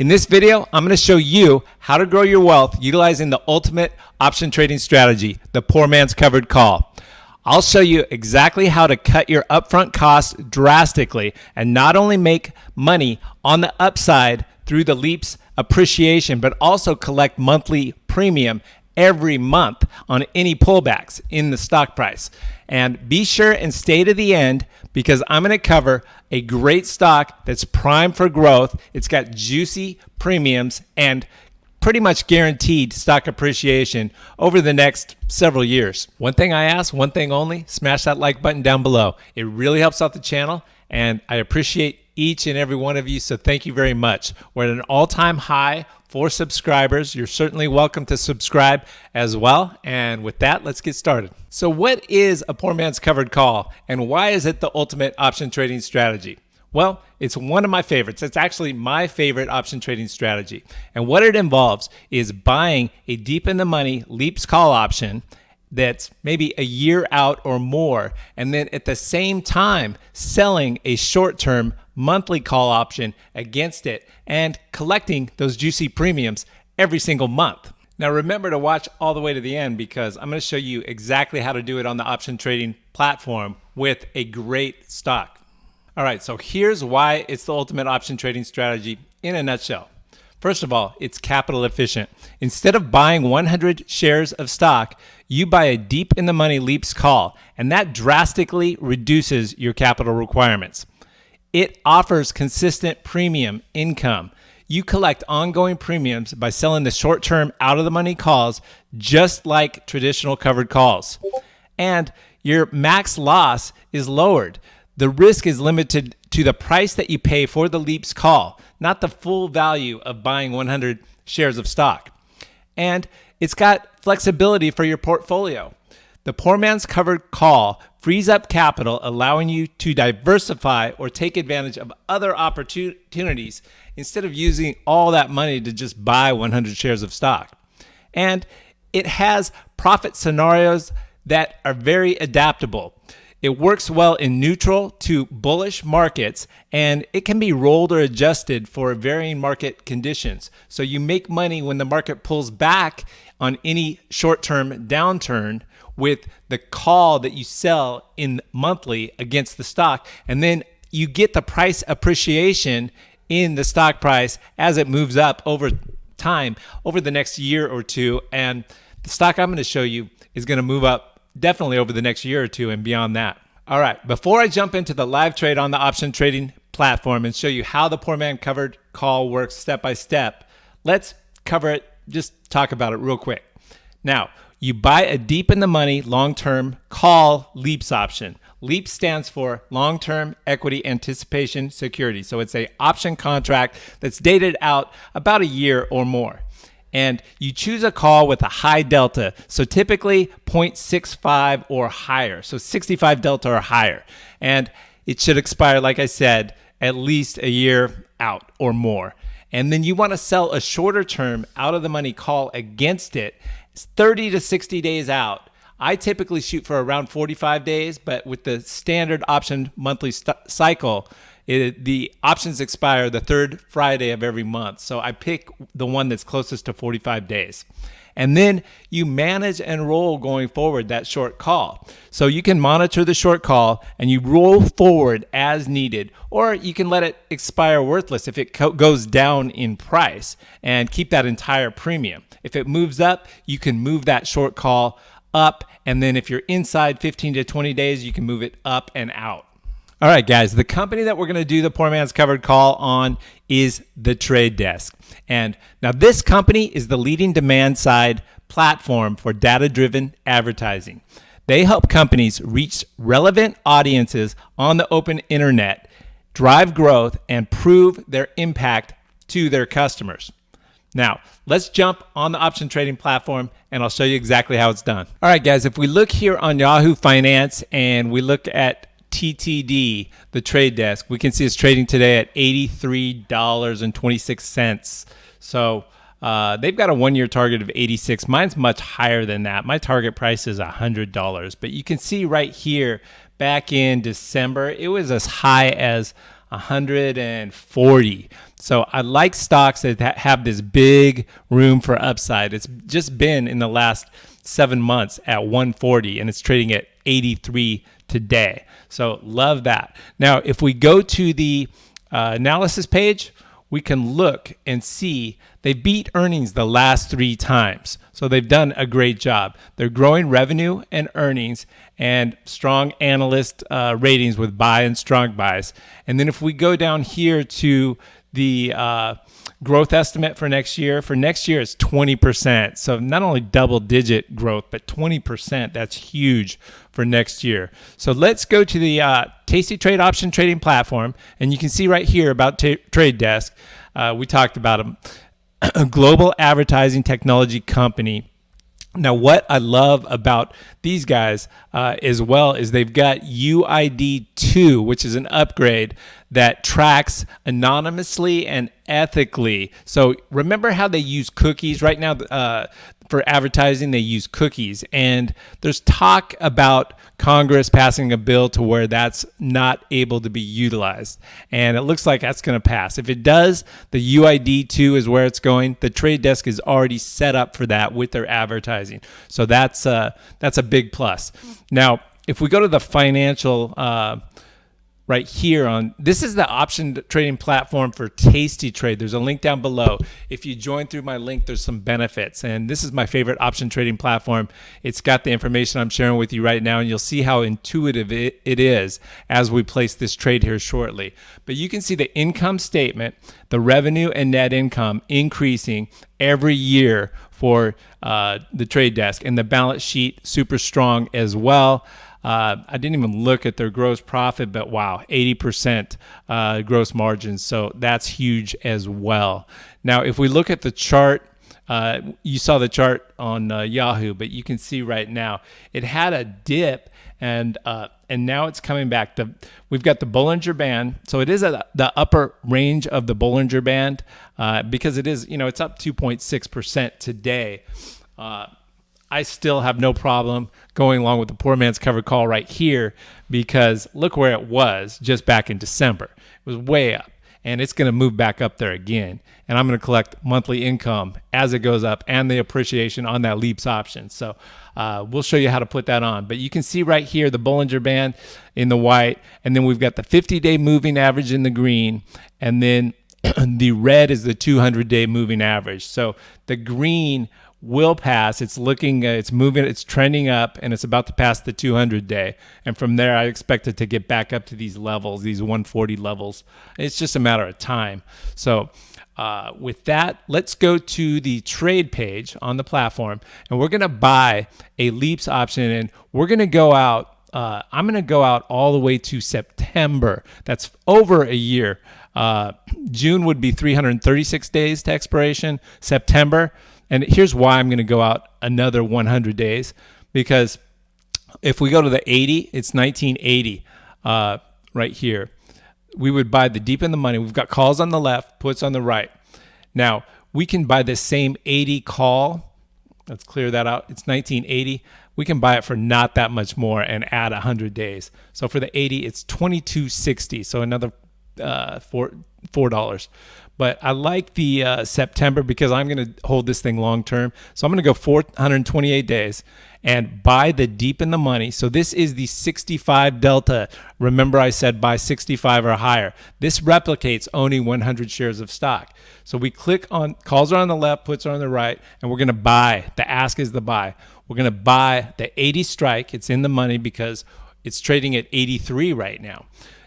In this video, I'm going to show you how to grow your wealth utilizing the ultimate option trading strategy, the poor man's covered call. I'll show you exactly how to cut your upfront costs drastically and not only make money on the upside through the leap's appreciation, but also collect monthly premium every month on any pullbacks in the stock price. And be sure and stay to the end because I'm going to cover a great stock that's primed for growth. It's got juicy premiums and pretty much guaranteed stock appreciation over the next several years. One thing I ask, one thing only, smash that like button down below. It really helps out the channel and I appreciate each and every one of you, so thank you very much. We're at an all-time high for subscribers. You're certainly welcome to subscribe as well. And with that, let's get started. So what is a poor man's covered call and why is it the ultimate option trading strategy? Well, it's one of my favorites. It's actually my favorite option trading strategy. And what it involves is buying a deep in the money leaps call option that's maybe a year out or more, and then at the same time selling a short-term monthly call option against it and collecting those juicy premiums every single month. Now remember to watch all the way to the end because I'm going to show you exactly how to do it on the option trading platform with a great stock. All right, so here's why it's the ultimate option trading strategy in a nutshell. First of all, it's capital efficient. Instead of buying 100 shares of stock, you buy a deep in the money leaps call, and that drastically reduces your capital requirements. It offers consistent premium income. You collect ongoing premiums by selling the short-term out-of-the-money calls just like traditional covered calls. And your max loss is lowered. The risk is limited to the price that you pay for the leaps call, not the full value of buying 100 shares of stock. And it's got flexibility for your portfolio. The poor man's covered call frees up capital, allowing you to diversify or take advantage of other opportunities instead of using all that money to just buy 100 shares of stock. And it has profit scenarios that are very adaptable. It works well in neutral to bullish markets, and it can be rolled or adjusted for varying market conditions. So you make money when the market pulls back on any short-term downturn with the call that you sell in monthly against the stock, and then you get the price appreciation in the stock price as it moves up over time, over the next year or two. And the stock I'm going to show you is going to move up definitely over the next year or two and beyond that. All right, before I jump into the live trade on the option trading platform and show you how the poor man covered call works step by step, let's cover it, just talk about it real quick. Now, you buy a deep in the money long-term call leaps option. LEAPS stands for long-term equity anticipation security. So it's an option contract that's dated out about a year or more. And you choose a call with a high delta, so typically 0.65 or higher, so 65 delta or higher. And it should expire, like I said, at least a year out or more. And then you want to sell a shorter term out of the money call against it. It's 30 to 60 days out. I typically shoot for around 45 days, but with the standard option monthly cycle, the options expire the third Friday of every month. So I pick the one that's closest to 45 days. And then you manage and roll going forward that short call. So you can monitor the short call and you roll forward as needed, or you can let it expire worthless if it goes down in price and keep that entire premium. If it moves up, you can move that short call up. And then if you're inside 15 to 20 days, you can move it up and out. All right, guys, the company that we're going to do the poor man's covered call on is The Trade Desk. And now this company is the leading demand side platform for data-driven advertising. They help companies reach relevant audiences on the open internet, drive growth, and prove their impact to their customers. Now, let's jump on the option trading platform and I'll show you exactly how it's done. All right, guys, if we look here on Yahoo Finance and we look at TTD, the trade desk, we can see it's trading today at $83.26. So they've got a one-year target of 86. Mine's much higher than that. My target price is $100. But you can see right here, back in December, it was as high as 140. So I like stocks that have this big room for upside. It's just been in the last 7 months at 140, and it's trading at 83 today. So love that. Now, if we go to the analysis page, we can look and see they beat earnings the last 3 times. So they've done a great job. They're growing revenue and earnings and strong analyst ratings with buy and strong buys. And then if we go down here to the growth estimate for next year is 20%. So not only double-digit growth, but 20%. That's huge for next year. So let's go to the Tasty Trade option trading platform, and you can see right here about Trade Desk. We talked about them. A global advertising technology company. Now, what I love about these guys as well is they've got UID2, which is an upgrade that tracks anonymously and ethically. So remember how they use cookies right now for advertising? They use cookies, and there's talk about Congress passing a bill to where that's not able to be utilized, and it looks like that's going to pass. If it does, the UID2 is where it's going. The Trade Desk is already set up for that with their advertising, so that's a big plus. Now, if we go to the financial right here this is the option trading platform for Tasty Trade. There's a link down below. If you join through my link, there's some benefits, and this is my favorite option trading platform. It's got the information I'm sharing with you right now, and you'll see how intuitive it is as we place this trade here shortly. But you can see the income statement, the revenue and net income increasing every year for the Trade Desk, and the balance sheet super strong as well. I didn't even look at their gross profit, but wow, 80% gross margins. So that's huge as well. Now, if we look at the chart, you saw the chart on Yahoo, but you can see right now it had a dip, and now it's coming back. We've got the Bollinger Band, so it is at the upper range of the Bollinger Band because it is, it's up 2.6% today. I still have no problem going along with the poor man's covered call right here because look where it was just back in December. It was way up, and it's going to move back up there again. And I'm going to collect monthly income as it goes up and the appreciation on that Leaps option. So we'll show you how to put that on. But you can see right here the Bollinger Band in the white, and then we've got the 50-day moving average in the green, and then the red is the 200-day moving average. So the green will pass. It's looking, it's moving, it's trending up, and it's about to pass the 200-day. And from there, I expect it to get back up to these levels, these 140 levels. It's just a matter of time. So with that, let's go to the trade page on the platform, and we're going to buy a Leaps option, and we're going to go out. I'm going to go out all the way to September. That's over a year. June would be 336 days to expiration. September. And here's why I'm going to go out another 100 days, because if we go to the 80, it's 1980 right here. We would buy the deep in the money. We've got calls on the left, puts on the right. Now, we can buy this same 80 call. Let's clear that out. It's 1980. We can buy it for not that much more and add 100 days. So for the 80, it's $22.60. So another $4. But I like the September because I'm going to hold this thing long term. So I'm going to go 428 days and buy the deep in the money. So this is the 65 delta. Remember I said buy 65 or higher. This replicates owning 100 shares of stock. So we click on, calls are on the left, puts are on the right, and we're going to buy. The ask is the buy. We're going to buy the 80 strike. It's in the money because it's trading at 83 right now.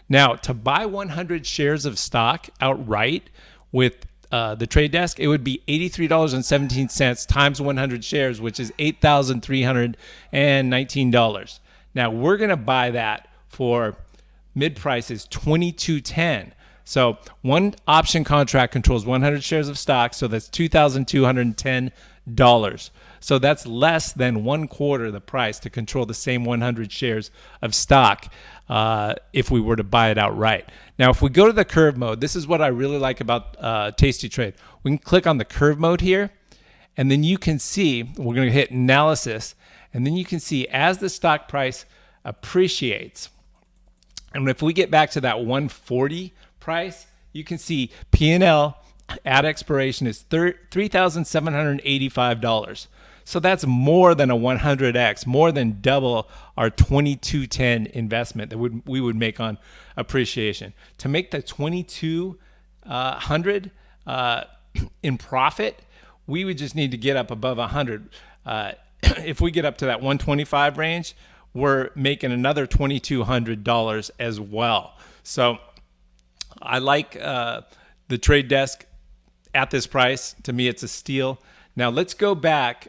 Now, to buy 100 shares of stock outright with the Trade Desk, it would be $83.17 times 100 shares, which is $8,319. Now, we're going to buy that for mid price is $22.10. So one option contract controls 100 shares of stock, so that's $2,210. So that's less than 1/4 the price to control the same 100 shares of stock if we were to buy it outright. Now, if we go to the curve mode, this is what I really like about Tasty Trade. We can click on the curve mode here, and then you can see, we're going to hit analysis, and then you can see as the stock price appreciates, and if we get back to that 140 price, you can see P&L at expiration is $3,785. So that's more than a 100x, more than double our 2210 investment that we would make on appreciation. To make the 2200 in profit, we would just need to get up above 100. If we get up to that 125 range, we're making another $2,200 as well. So I like the trade desk at this price. To me, it's a steal. Now let's go back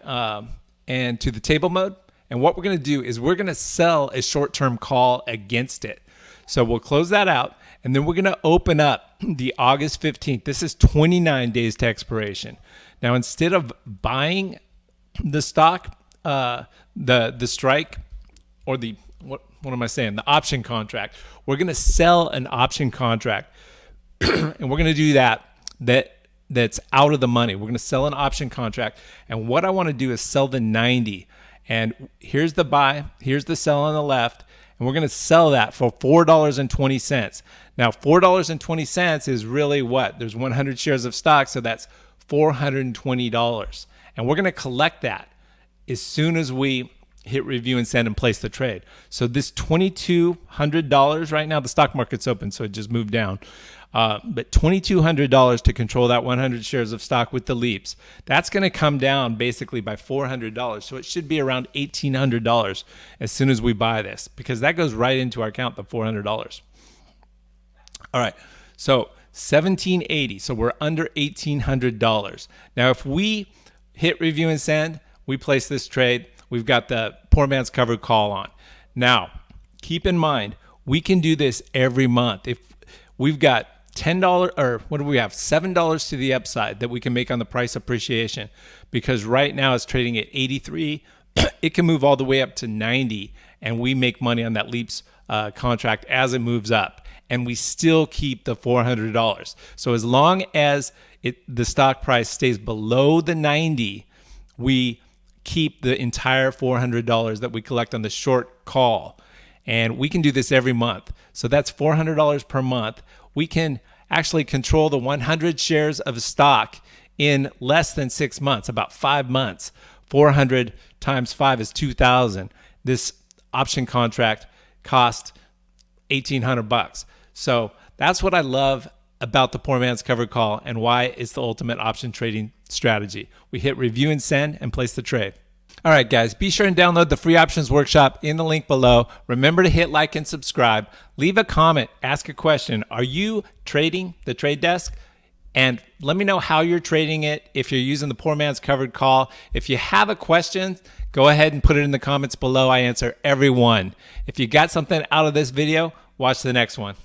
and to the table mode. And what we're going to do is we're going to sell a short-term call against it. So we'll close that out. And then we're going to open up the August 15th. This is 29 days to expiration. Now, instead of buying the stock, the strike, or the, what am I saying? The option contract, we're going to sell an option contract. And we're going to do that's out of the money. We're going to sell an option contract. And what I want to do is sell the 90. And here's the buy, here's the sell on the left. And we're going to sell that for $4.20. Now, $4.20 is really what? There's 100 shares of stock, so that's $420. And we're going to collect that as soon as we hit review and send and place the trade. So this $2,200 right now, the stock market's open, so it just moved down. But $2,200 to control that 100 shares of stock with the leaps, that's going to come down basically by $400. So it should be around $1,800 as soon as we buy this, because that goes right into our account, the $400. All right, so $1,780. So we're under $1,800. Now, if we hit review and send, we place this trade, we've got the poor man's covered call on. Now, keep in mind, we can do this every month. If we've got $10, or what do we have? $7 to the upside that we can make on the price appreciation, because right now it's trading at 83. It can move all the way up to 90, and we make money on that leaps contract as it moves up, and we still keep the $400. So as long as the stock price stays below the 90, we keep the entire $400 that we collect on the short call. And we can do this every month. So that's $400 per month. We can actually control the 100 shares of stock in less than 6 months, about 5 months. 400 times 5 is 2,000. This option contract cost $1,800. So that's what I love about the poor man's covered call and why it's the ultimate option trading strategy. We hit review and send and place the trade. All right, guys, be sure and download the free options workshop in the link below. Remember to hit like and subscribe. Leave a comment, ask a question. Are you trading the trade desk? And let me know how you're trading it, if you're using the poor man's covered call. If you have a question, go ahead and put it in the comments below. I answer every one. If you got something out of this video, watch the next one.